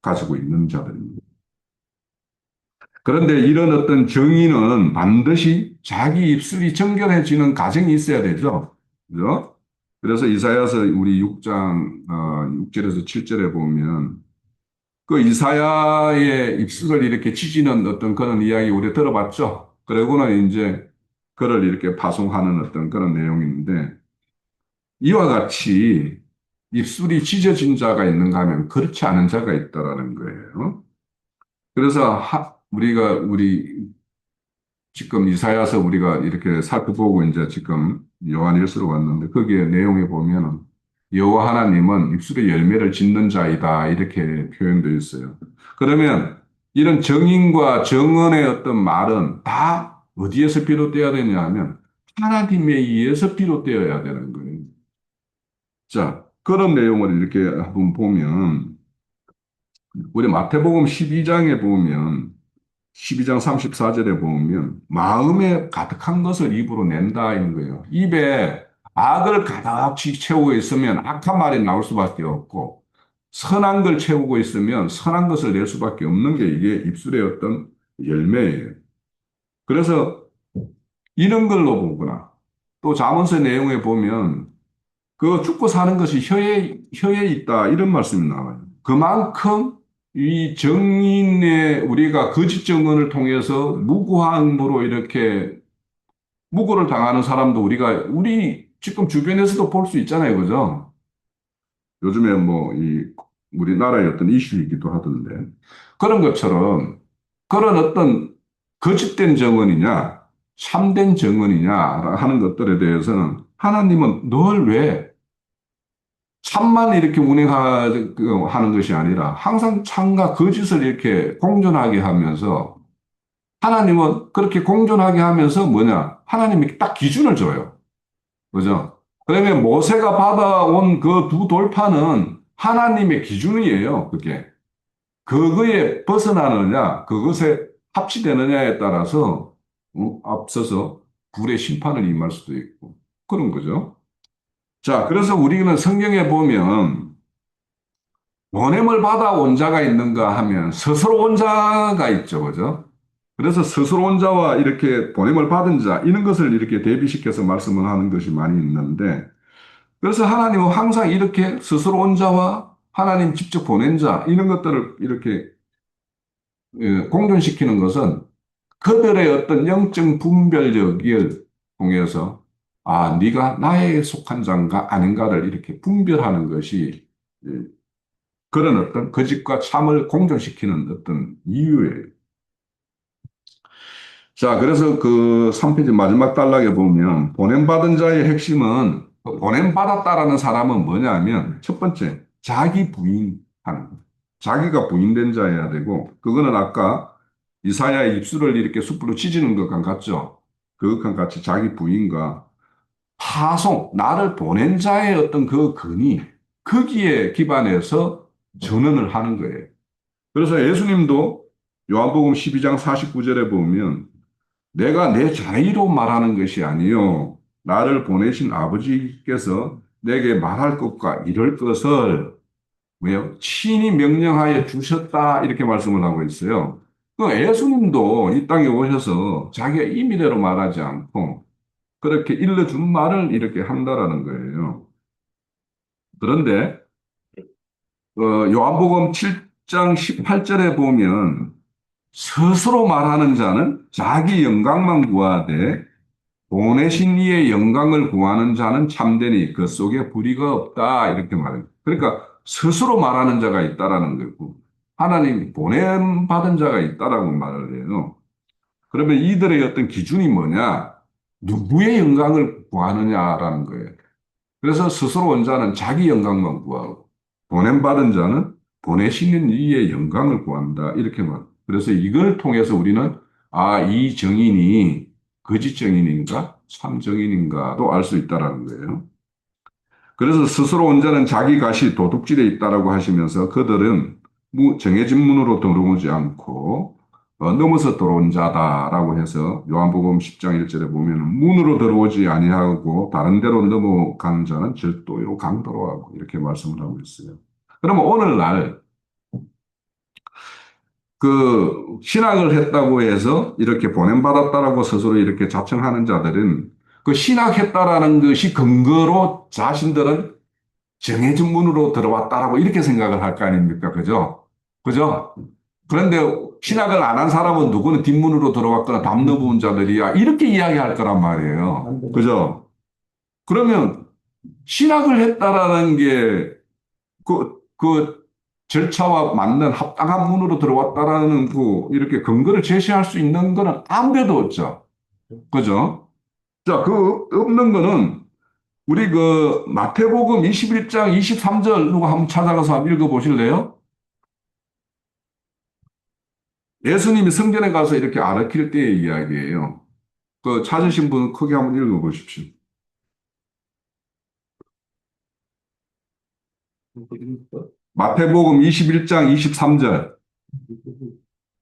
가지고 있는 자들입니다. 그런데 이런 어떤 정의는 반드시 자기 입술이 정결해지는 과정이 있어야 되죠. 그죠? 그래서 이사야서 우리 6장 6절에서 7절에 보면 그 이사야의 입술을 이렇게 찢는 어떤 그런 이야기 우리 들어봤죠. 그러고는 이제 그를 이렇게 파송하는 어떤 그런 내용인데 이와 같이 입술이 찢어진 자가 있는가 하면 그렇지 않은 자가 있다라는 거예요. 그래서 우리 지금 이사야서 우리가 이렇게 살펴보고 이제 지금 요한일서로 왔는데 거기에 내용에 보면은 여호와 하나님은 입술의 열매를 짓는 자이다 이렇게 표현되어 있어요. 그러면 이런 정인과 정언의 어떤 말은 다 어디에서 비롯되어야 되냐 하면 하나님에 의해서 비롯되어야 되는 거예요. 자, 그런 내용을 이렇게 한번 보면 우리 마태복음 12장에 보면 12장 34절에 보면 마음에 가득한 것을 입으로 낸다 이런 거예요. 입에 악을 가득 채우고 있으면 악한 말이 나올 수밖에 없고 선한 걸 채우고 있으면 선한 것을 낼 수밖에 없는 게 이게 입술의 어떤 열매예요. 그래서 이런 걸로 보거나 또 잠언서 내용에 보면 그 죽고 사는 것이 혀에 있다 이런 말씀이 나와요. 그만큼 이 정인의 우리가 거짓 증언을 통해서 무고함으로 이렇게 무고를 당하는 사람도 우리 지금 주변에서도 볼 수 있잖아요, 그죠? 요즘에 뭐 이 우리나라의 어떤 이슈이기도 하던데 그런 것처럼 그런 어떤 거짓된 정언이냐 참된 정언이냐 하는 것들에 대해서는 하나님은 늘 왜 참만 이렇게 운행하는 것이 아니라 항상 참과 거짓을 이렇게 공존하게 하면서 하나님은 그렇게 공존하게 하면서 뭐냐? 하나님이 딱 기준을 줘요. 그죠? 그러면 모세가 받아온 그 두 돌파는 하나님의 기준이에요. 그게. 그거에 벗어나느냐, 그것에 합치되느냐에 따라서 앞서서 불의 심판을 임할 수도 있고 그런 거죠. 자, 그래서 우리는 성경에 보면 보냄을 받아온 자가 있는가 하면 스스로 온 자가 있죠. 그죠? 그래서 스스로 온 자와 이렇게 보냄을 받은 자, 이런 것을 이렇게 대비시켜서 말씀을 하는 것이 많이 있는데, 그래서 하나님은 항상 이렇게 스스로 온 자와 하나님 직접 보낸 자, 이런 것들을 이렇게 공존시키는 것은 그들의 어떤 영적 분별력을 통해서 아, 네가 나에게 속한 자인가 아닌가를 이렇게 분별하는 것이 예, 그런 어떤 거짓과 참을 공존시키는 어떤 이유예요. 자, 그래서 그 3페이지 마지막 단락에 보면 보냄받은 자의 핵심은 보냄받았다라는 사람은 뭐냐면 첫 번째, 자기 부인하는 거. 자기가 부인된 자여야 되고 그거는 아까 이사야의 입술을 이렇게 숯불로 찢는 것과 같죠. 그것과 같이 자기 부인과 파송, 나를 보낸 자의 어떤 그 근이 거기에 기반해서 전언을 하는 거예요. 그래서 예수님도 요한복음 12장 49절에 보면 내가 내 자의로 말하는 것이 아니요 나를 보내신 아버지께서 내게 말할 것과 이럴 것을 왜요? 친히 명령하여 주셨다 이렇게 말씀을 하고 있어요. 그 예수님도 이 땅에 오셔서 자기가 임의대로 말하지 않고 그렇게 일러준 말을 이렇게 한다라는 거예요. 그런데 요한복음 7장 18절에 보면 스스로 말하는 자는 자기 영광만 구하되 보내신 이의 영광을 구하는 자는 참되니 그 속에 불의가 없다 이렇게 말해요. 그러니까 스스로 말하는 자가 있다라는 거고 하나님 보냄 받은 자가 있다라고 말을 해요. 그러면 이들의 어떤 기준이 뭐냐? 누구의 영광을 구하느냐라는 거예요. 그래서 스스로 온 자는 자기 영광만 구하고 보냄받은 자는 보내시는 이의 영광을 구한다. 이렇게 말. 그래서 이걸 통해서 우리는 아, 이 정인이 거짓 정인인가 참 정인인가도 알 수 있다라는 거예요. 그래서 스스로 온 자는 자기 갓이 도둑질에 있다라고 하시면서 그들은 정해진 문으로 들어오지 않고 넘어서 들어온 자다라고 해서 요한복음 10장 1절에 보면 문으로 들어오지 아니하고 다른 데로 넘어가는 자는 절도요 강도로 하고 이렇게 말씀을 하고 있어요. 그러면 오늘날 그 신학을 했다고 해서 이렇게 보냄받았다라고 스스로 이렇게 자청하는 자들은 그 신학했다라는 것이 근거로 자신들은 정해진 문으로 들어왔다라고 이렇게 생각을 할 거 아닙니까? 그죠? 그죠? 그런데 신학을 안 한 사람은 누구는 뒷문으로 들어왔거나 담 넘어온 자들이야. 이렇게 이야기할 거란 말이에요. 그죠? 그러면 신학을 했다라는 게 그 절차와 맞는 합당한 문으로 들어왔다라는 그 이렇게 근거를 제시할 수 있는 거는 아무데도 없죠. 그죠? 자, 그 없는 거는 우리 그 마태복음 21장 23절 누가 한번 찾아가서 한번 읽어보실래요? 예수님이 성전에 가서 이렇게 아르킬 때의 이야기예요. 그 찾으신 분 크게 한번 읽어보십시오. 마태복음 21장 23절.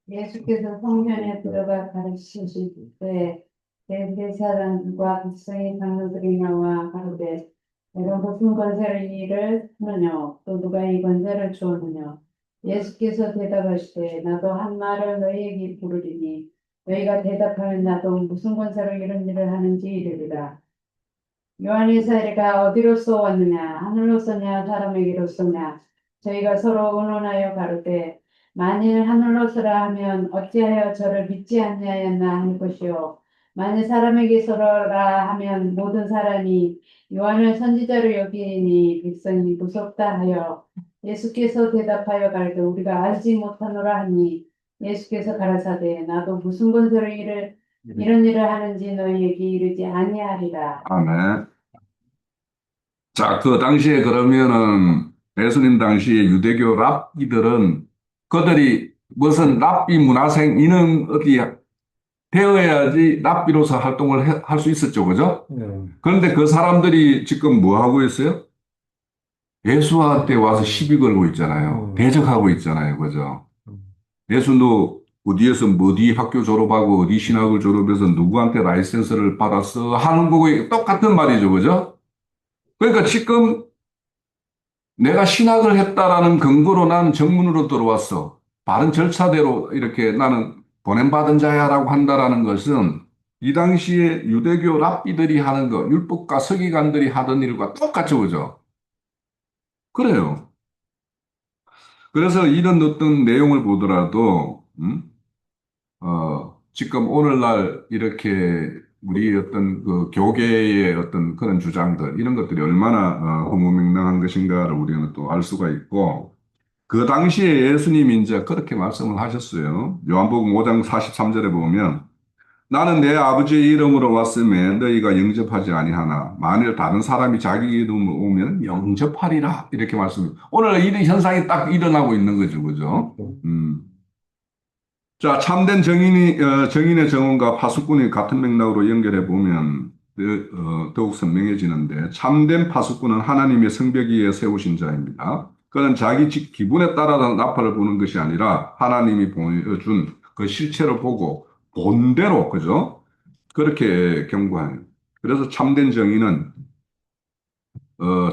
예수께서 성전에 들어가 가르치실 때 대제사장과 백성의 장로들이 나와 가로되 내가 무슨 권세를 이를 하느냐 또 누가 이 권세를 주었느냐 예수께서 대답하시되 나도 한 말을 너희에게 부르리니 너희가 대답하면 나도 무슨 권세로 이런 일을 하는지 이르리라. 요한의 사례가 어디로서 왔느냐 하늘로서냐 사람에게로서냐 저희가 서로 의논하여 가로되 만일 하늘로서라 하면 어찌하여 저를 믿지 아니하였나 할 것이요 만일 사람에게서라 하면 모든 사람이 요한을 선지자로 여기니 백성이 무섭다 하여 예수께서 대답하여 가로되 우리가 알지 못하노라 하니 예수께서 가라사대 나도 무슨 권세로 이런 일을 하는지 너희에게 이르지 아니하리라. 아멘. 자, 그 당시에 그러면은 예수님 당시에 유대교 랍비들은 그들이 무슨 랍비 문화생 이는 어디 되어야지 랍비로서 활동을 할 수 있었죠. 그죠? 그런데 그 사람들이 지금 뭐 하고 있어요? 예수한테 와서 시비 걸고 있잖아요. 대적하고 있잖아요. 그죠? 예수도 어디에서 뭐 어디 학교 졸업하고 어디 신학을 졸업해서 누구한테 라이센스를 받았어 하는 거고 똑같은 말이죠. 그죠? 그러니까 지금 내가 신학을 했다라는 근거로 나는 정문으로 들어왔어. 바른 절차대로 이렇게 나는 보냄받은 자야라고 한다라는 것은 이 당시에 유대교 랍비들이 하는 거, 율법과 서기관들이 하던 일과 똑같죠, 그죠? 그래요. 그래서 이런 어떤 내용을 보더라도, 지금 오늘날 이렇게 우리 어떤 그 교계의 어떤 그런 주장들, 이런 것들이 얼마나 허무맹랑한 것인가를 우리는 또 알 수가 있고, 그 당시에 예수님이 이제 그렇게 말씀을 하셨어요. 요한복음 5장 43절에 보면 나는 내 아버지의 이름으로 왔음에 너희가 영접하지 아니하나 만일 다른 사람이 자기 이름으로 오면 영접하리라 이렇게 말씀해요. 오늘 이런 현상이 딱 일어나고 있는 거죠. 그죠? 음. 자, 참된 정인의 정언과 파수꾼이 같은 맥락으로 연결해 보면 더욱 선명해지는데 참된 파수꾼은 하나님의 성벽 위에 세우신 자입니다. 그는 자기 기분에 따라 나팔을 부는 것이 아니라 하나님이 보여준 그 실체를 보고 본대로 그죠? 그렇게 경고하는. 그래서 참된 정의는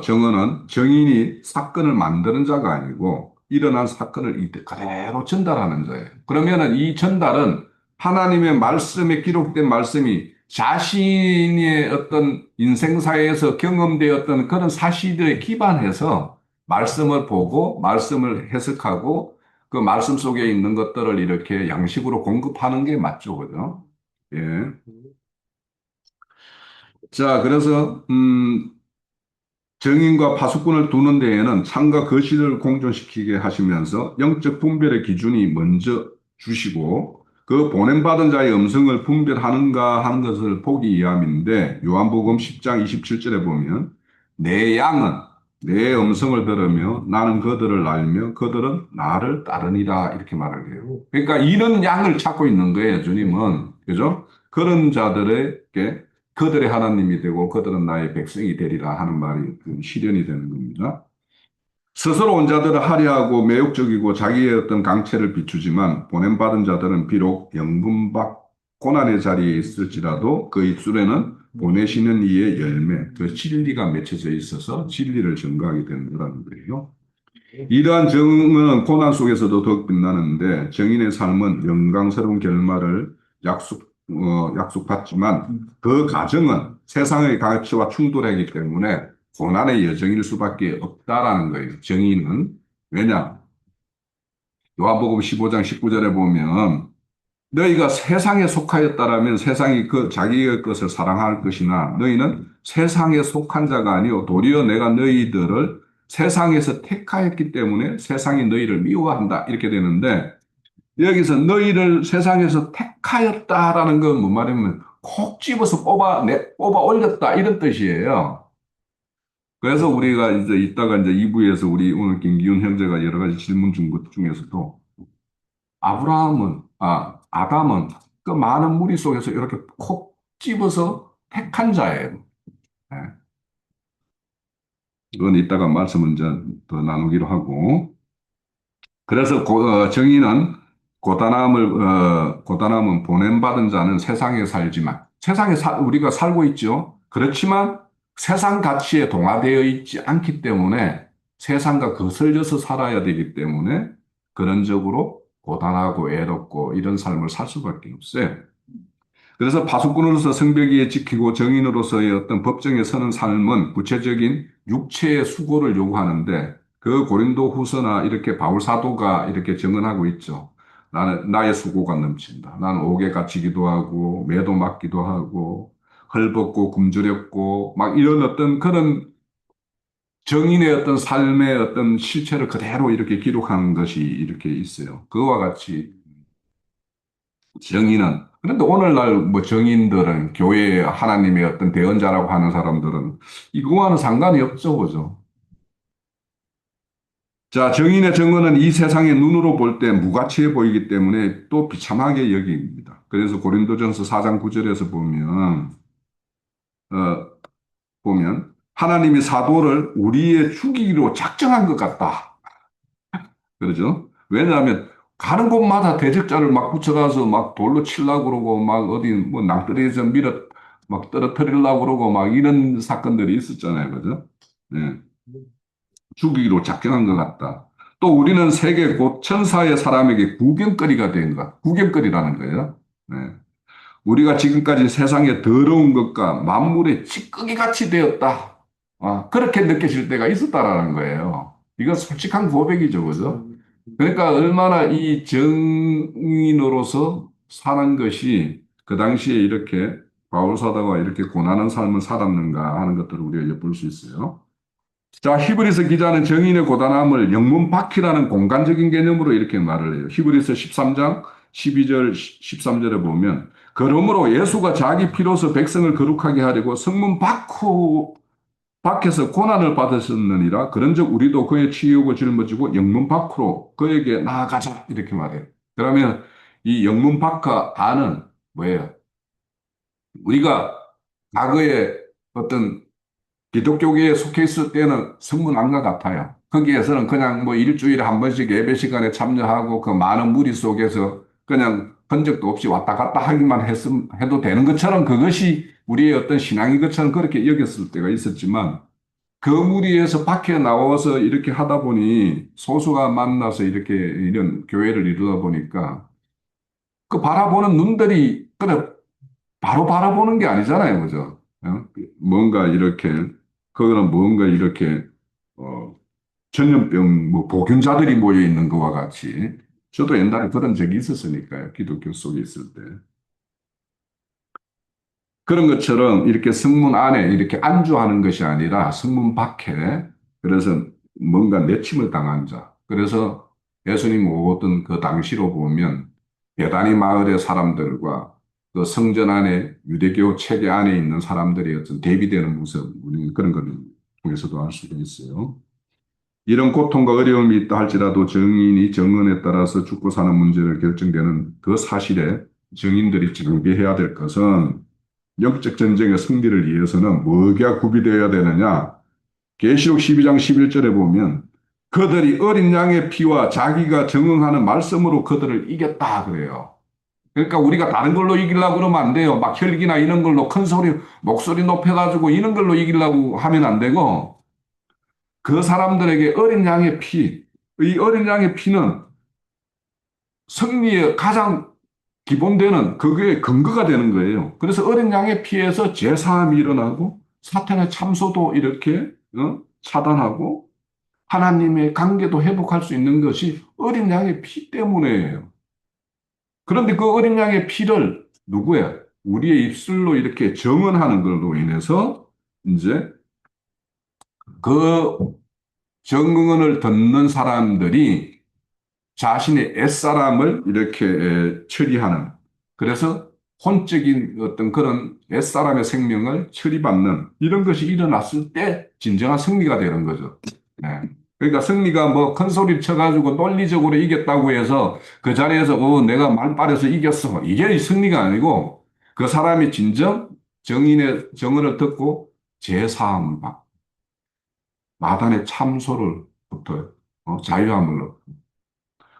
정언은 정인이 사건을 만드는 자가 아니고 일어난 사건을 그대로 전달하는 자예요. 그러면은 이 전달은 하나님의 말씀에 기록된 말씀이 자신의 어떤 인생사에서 경험되었던 그런 사실들에 기반해서 말씀을 보고 말씀을 해석하고 그 말씀 속에 있는 것들을 이렇게 양식으로 공급하는 게 맞죠, 그죠? 예. 자, 그래서 정인과 파수꾼을 두는 데에는 창과 거실을 공존시키게 하시면서 영적 분별의 기준이 먼저 주시고 그 보냄받은 자의 음성을 분별하는가 하는 것을 보기 위함인데 요한복음 10장 27절에 보면 내 양은 내 음성을 들으며 나는 그들을 알며 그들은 나를 따르니라 이렇게 말을 해요. 그러니까 이런 양을 찾고 있는 거예요, 주님은. 그죠? 그런 자들에게 그들의 하나님이 되고 그들은 나의 백성이 되리라 하는 말이 그 실현이 되는 겁니다. 스스로 온 자들은 화려하고 매욕적이고 자기의 어떤 강체를 비추지만 보냄받은 자들은 비록 영분박 고난의 자리에 있을지라도 그 입술에는 보내시는 이의 열매, 그 진리가 맺혀져 있어서 진리를 증거하게 되는 거라는 거예요. 이러한 정은 고난 속에서도 더욱 빛나는데 정인의 삶은 영광스러운 결말을 약속받지만 그 과정은 세상의 가치와 충돌하기 때문에 고난의 여정일 수밖에 없다라는 거예요. 정의는. 왜냐? 요한복음 15장 19절에 보면 너희가 세상에 속하였다라면 세상이 그 자기의 것을 사랑할 것이나 너희는 세상에 속한 자가 아니요 도리어 내가 너희들을 세상에서 택하였기 때문에 세상이 너희를 미워한다 이렇게 되는데 여기서 너희를 세상에서 택하였다라는 건 뭔 말이냐면 콕 집어서 뽑아 올렸다 이런 뜻이에요. 그래서 우리가 이제 이따가 이제 2부에서 우리 오늘 김기훈 형제가 여러 가지 질문 준 것 중에서도 아담은 그 많은 무리 속에서 이렇게 콕 집어서 택한 자예요. 예. 그건 이따가 말씀은 이제 더 나누기로 하고. 그래서 정의는 고단함은 보냄받은 자는 세상에 살지만, 우리가 살고 있죠. 그렇지만 세상 가치에 동화되어 있지 않기 때문에 세상과 거슬려서 살아야 되기 때문에 그런적으로 고단하고 애롭고 이런 삶을 살 수밖에 없어요. 그래서 파수꾼으로서 성벽 위에 지키고 정인으로서의 어떤 법정에 서는 삶은 구체적인 육체의 수고를 요구하는데 그 고린도 후서나 이렇게 바울 사도가 이렇게 증언하고 있죠. 나의 수고가 넘친다. 나는 옥에 갇히기도 하고 매도 맞기도 하고 헐벗고 굶주렸고 막 이런 어떤 그런 정인의 어떤 삶의 어떤 실체를 그대로 이렇게 기록하는 것이 이렇게 있어요. 그와 같이 정의는 그런데 오늘날 뭐 정인들은 교회 하나님의 어떤 대언자라고 하는 사람들은 이거와는 상관이 없죠, 그죠? 자, 정인의 정언은 이 세상의 눈으로 볼 때 무가치해 보이기 때문에 또 비참하게 여깁니다. 그래서 고린도전서 4장 9절에서 어, 보면 하나님이 사도를 우리의 죽이기로 작정한 것 같다. 그러죠? 왜냐하면 가는 곳마다 대적자를 막 붙여가서 막 돌로 치려고 그러고 막 어디 뭐 낭떠러지에서 밀어 막 떨어뜨리려고 그러고 막 이런 사건들이 있었잖아요. 그죠? 네. 죽이기로 작정한 것 같다. 또 우리는 세계 곧 천사의 사람에게 구경거리가 된 것, 구경거리라는 거예요. 네. 우리가 지금까지 세상의 더러운 것과 만물의 찌꺼기 같이 되었다. 그렇게 느껴질 때가 있었다라는 거예요. 이건 솔직한 고백이죠, 그죠? 그러니까 얼마나 이 정인으로서 사는 것이 그 당시에 이렇게 바울 사도가 이렇게 고난한 삶을 살았는가 하는 것들을 우리가 엿볼 수 있어요. 자, 히브리서 기자는 정인의 고단함을 영문바퀴라는 공간적인 개념으로 이렇게 말을 해요. 히브리서 13장 12절, 13절에 보면 그러므로 예수가 자기 피로서 백성을 거룩하게 하려고 성문 밖에서 고난을 받으셨느니라. 그런즉 우리도 그의 치욕을 짊어지고 영문 밖으로 그에게 나아가자 이렇게 말해요. 그러면 이 영문 밖과 안은 뭐예요? 우리가 과거에 어떤 기독교계에 속해 있을 때는 성문안과 같아요. 거기에서는 그냥 뭐 일주일에 한 번씩 예배 시간에 참여하고 그 많은 무리 속에서 그냥 흔적도 없이 왔다 갔다 하기만 해도 되는 것처럼 그것이 우리의 어떤 신앙인 것처럼 그렇게 여겼을 때가 있었지만 그 무리에서 밖에 나와서 이렇게 하다 보니 소수가 만나서 이렇게 이런 교회를 이루다 보니까 그 바라보는 눈들이 그래 바로 바라보는 게 아니잖아요. 그죠? 뭔가 이렇게, 그거는 뭔가 이렇게, 어, 전염병, 뭐, 보균자들이 모여 있는 것과 같이. 저도 옛날에 그런 적이 있었으니까요. 기독교 속에 있을 때. 그런 것처럼 이렇게 성문 안에 이렇게 안주하는 것이 아니라 성문 밖에, 그래서 뭔가 내침을 당한 자. 그래서 예수님 오던 그 당시로 보면 베다니 마을의 사람들과 그 성전 안에 유대교 체계 안에 있는 사람들이 어떤 대비되는 모습, 우리는 그런 걸 통해서도 알 수가 있어요. 이런 고통과 어려움이 있다 할지라도 정인이 정언에 따라서 죽고 사는 문제를 결정되는 그 사실에 정인들이 정비해야 될 것은 영적 전쟁의 승리를 위해서는 뭐가 구비되어야 되느냐? 계시록 12장 11절에 보면 그들이 어린 양의 피와 자기가 정응하는 말씀으로 그들을 이겼다 그래요. 그러니까 우리가 다른 걸로 이기려고 그러면 안 돼요. 막 혈기나 이런 걸로 큰 소리, 목소리 높여가지고 이런 걸로 이기려고 하면 안 되고 그 사람들에게 어린 양의 피, 이 어린 양의 피는 승리의 가장 기본되는 그게 근거가 되는 거예요. 그래서 어린 양의 피에서 제사함이 일어나고 사탄의 참소도 이렇게 차단하고 하나님의 관계도 회복할 수 있는 것이 어린 양의 피 때문에예요. 그런데 그 어린 양의 피를 누구야? 우리의 입술로 이렇게 정언하는 걸로 인해서 이제 그 정언을 듣는 사람들이 자신의 옛사람을 이렇게 처리하는 그래서 혼적인 어떤 그런 옛사람의 생명을 처리받는 이런 것이 일어났을 때 진정한 승리가 되는 거죠. 네. 그러니까 승리가 뭐 큰 소리 쳐가지고 논리적으로 이겼다고 해서 그 자리에서 내가 말 빠려서 이겼어. 이게 승리가 아니고 그 사람이 진정 정인의 정언을 듣고 제사함을 받고 마단의 참소를부터 자유함을 얻고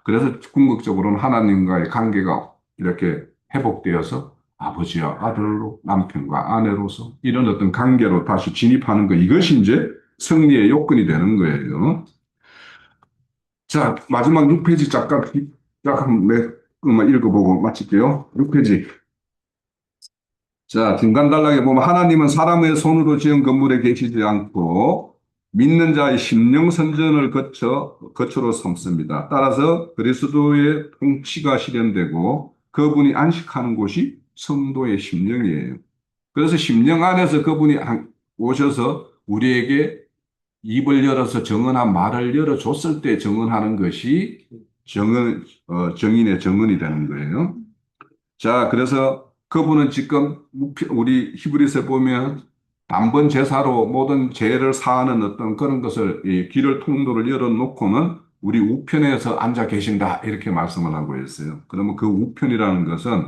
그래서 궁극적으로는 하나님과의 관계가 이렇게 회복되어서 아버지와 아들로 남편과 아내로서 이런 어떤 관계로 다시 진입하는 거 이것이 이제 승리의 요건이 되는 거예요. 자, 마지막 6페이지 잠깐 읽어보고 마칠게요. 6페이지. 자, 중간 단락에 보면 하나님은 사람의 손으로 지은 건물에 계시지 않고 믿는 자의 심령 선전을 거처로 삼습니다. 따라서 그리스도의 통치가 실현되고 그분이 안식하는 곳이 성도의 심령이에요. 그래서 심령 안에서 그분이 오셔서 우리에게 입을 열어서 정언한 말을 열어줬을 때 정언하는 것이 정인의 정언이 되는 거예요. 자, 그래서 그분은 지금 우리 히브리서에 보면 단번 제사로 모든 죄를 사하는 어떤 그런 것을 이 길을 통로를 열어놓고는 우리 우편에서 앉아 계신다 이렇게 말씀을 하고 있어요. 그러면 그 우편이라는 것은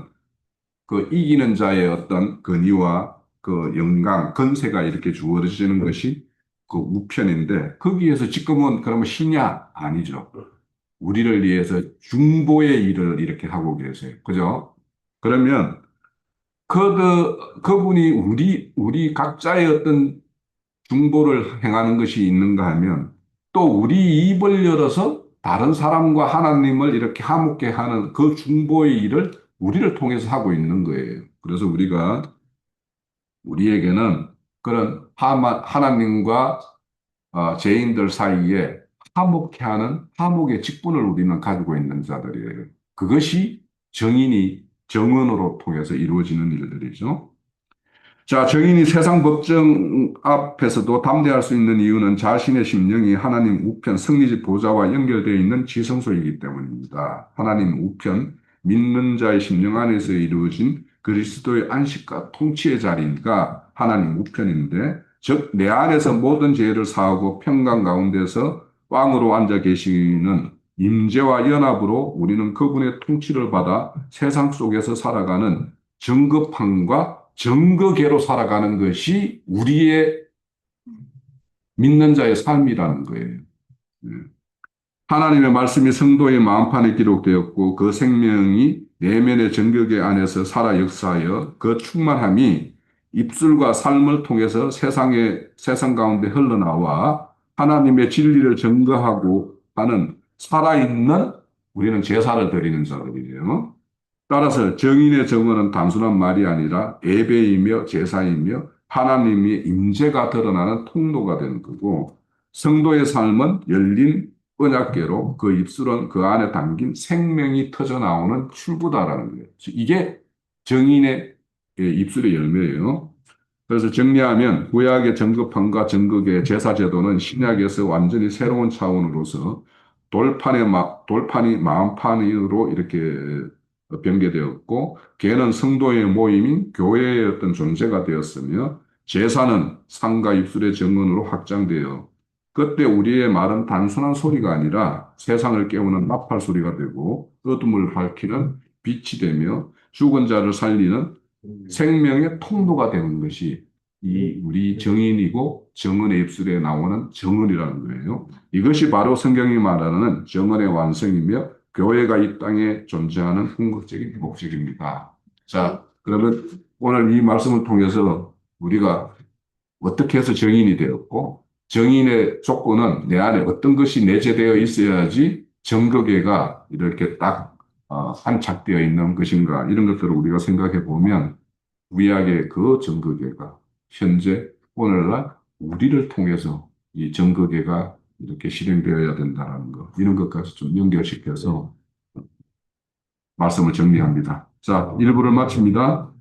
그 이기는 자의 어떤 권위와 그 영광, 건세가 이렇게 주어지는 것이 그 우편인데 거기에서 지금은 그러면 신야 아니죠. 우리를 위해서 중보의 일을 이렇게 하고 계세요. 그죠? 그러면 그분이 우리 각자의 어떤 중보를 행하는 것이 있는가 하면 또 우리 입을 열어서 다른 사람과 하나님을 이렇게 화목케 하는 그 중보의 일을 우리를 통해서 하고 있는 거예요. 그래서 우리에게는 그런 하나님과 죄인들 사이에 화목케 하는 화목의 직분을 우리는 가지고 있는 자들이에요. 그것이 정인이 정언으로 통해서 이루어지는 일들이죠. 자, 정인이 세상 법정 앞에서도 담대할 수 있는 이유는 자신의 심령이 하나님 우편 승리지 보좌와 연결되어 있는 지성소이기 때문입니다. 하나님 우편, 믿는 자의 심령 안에서 이루어진 그리스도의 안식과 통치의 자리가 하나님 우편인데, 즉, 내 안에서 모든 죄를 사하고 평강 가운데서 왕으로 앉아 계시는 임재와 연합으로 우리는 그분의 통치를 받아 세상 속에서 살아가는 정급함과 정거계로 살아가는 것이 우리의 믿는 자의 삶이라는 거예요. 예. 하나님의 말씀이 성도의 마음판에 기록되었고 그 생명이 내면의 정거계 안에서 살아 역사하여 그 충만함이 입술과 삶을 통해서 세상 가운데 흘러나와 하나님의 진리를 증거하고 하는 살아있는 우리는 제사를 드리는 자들이에요. 따라서 정인의 정언은 단순한 말이 아니라 예배이며 제사이며 하나님의 임재가 드러나는 통로가 되는 거고, 성도의 삶은 열린 언약궤로 그 입술은 그 안에 담긴 생명이 터져 나오는 출구다라는 거예요. 이게 정인의 입술의 열매예요. 그래서 정리하면 구약의 정급함과 정극의 제사 제도는 신약에서 완전히 새로운 차원으로서 돌판이 마음판으로 이렇게 변개되었고, 개는 성도의 모임인 교회의 어떤 존재가 되었으며, 제사는 상과 입술의 정언으로 확장되어 그때 우리의 말은 단순한 소리가 아니라 세상을 깨우는 나팔 소리가 되고 어둠을 밝히는 빛이 되며 죽은 자를 살리는 생명의 통로가 되는 것이 이 우리 정인이고 정언의 입술에 나오는 정언이라는 거예요. 이것이 바로 성경이 말하는 정언의 완성이며 교회가 이 땅에 존재하는 궁극적인 목적입니다. 자, 그러면 오늘 이 말씀을 통해서 우리가 어떻게 해서 정인이 되었고 정인의 조건은 내 안에 어떤 것이 내재되어 있어야지 정거계가 이렇게 딱 안착되어 있는 것인가 이런 것들을 우리가 생각해 보면 구약의 그 정거계가 현재 오늘날 우리를 통해서 이 정거계가 이렇게 실행되어야 된다는 것 이런 것까지 좀 연결시켜서 말씀을 정리합니다. 자, 1부를 마칩니다.